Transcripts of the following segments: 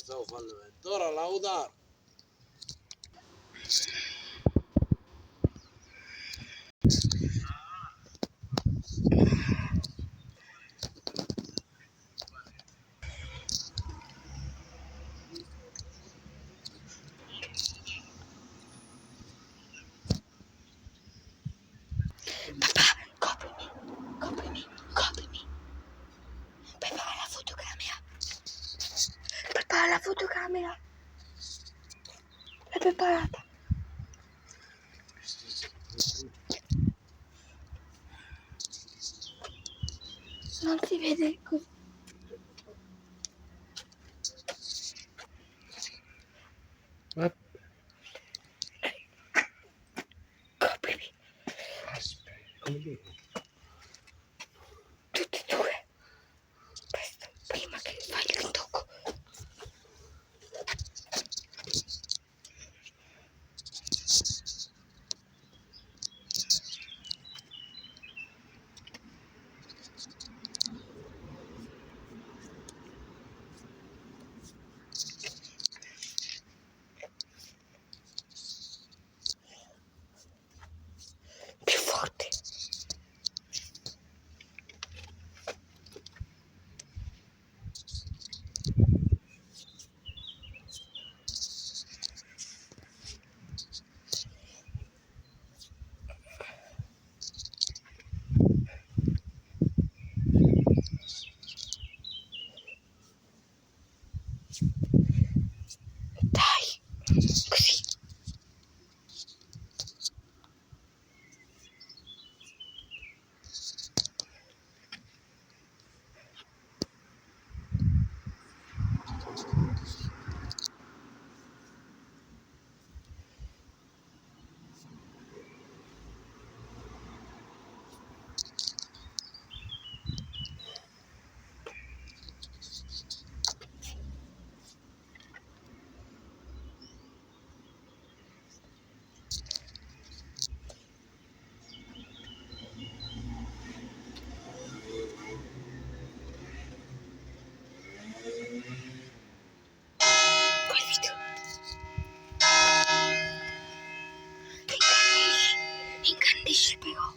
سوف الدور الأوضار. Copy me. Prepara la fotocamera. Prepara la fotocamera. L'hai preparata? Non si vede così. Coprimi. Tutti e due. Questo, prima che fai il tocco. Più forte. Dai, così. Col video. Ingandisci però.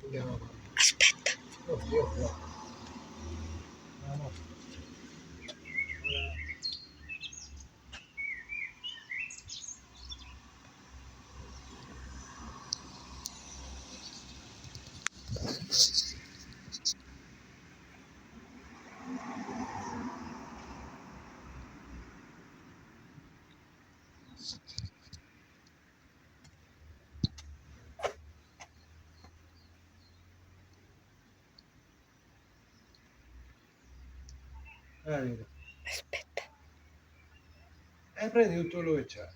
Andiamo. Aspetta. No, io qua. No, no. Vedi. Aspetta. Prendi tutto quello che c'è.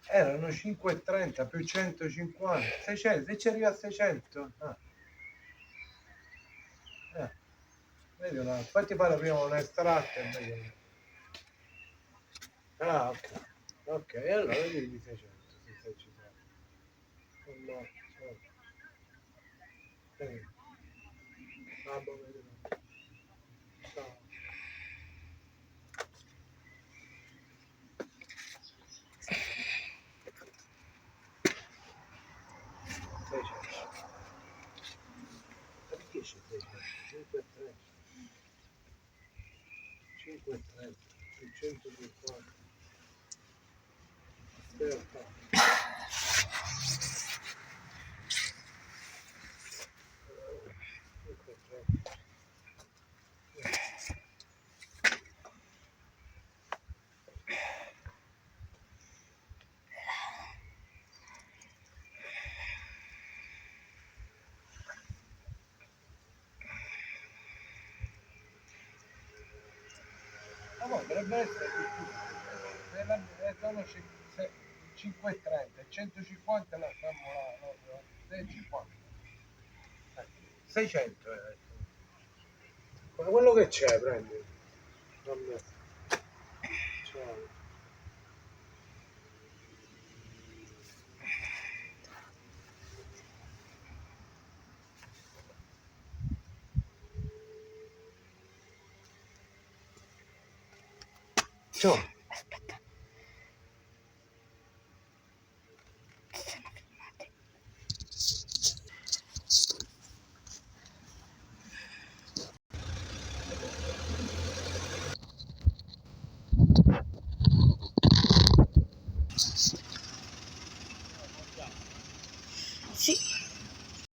Erano 5,30 più 150, 600, se ci arriva a 600. Vedi là, fatti fare prima un estratto e vedi. Ok. Ok, allora vedi di 600, se ci sono. No, vedi. Vedi. Ciao. 600. Perché c'è 600? 5,30, 5,30, 150. Aspetta. 5,30. Ma potrebbe essere di più. Sono 5,30, 150 la stiamo là, no, 6,50. 600 ma quello che c'è, prendi. Vabbè. Ciao. Ciao. Aspetta. Sono filmate. Sì.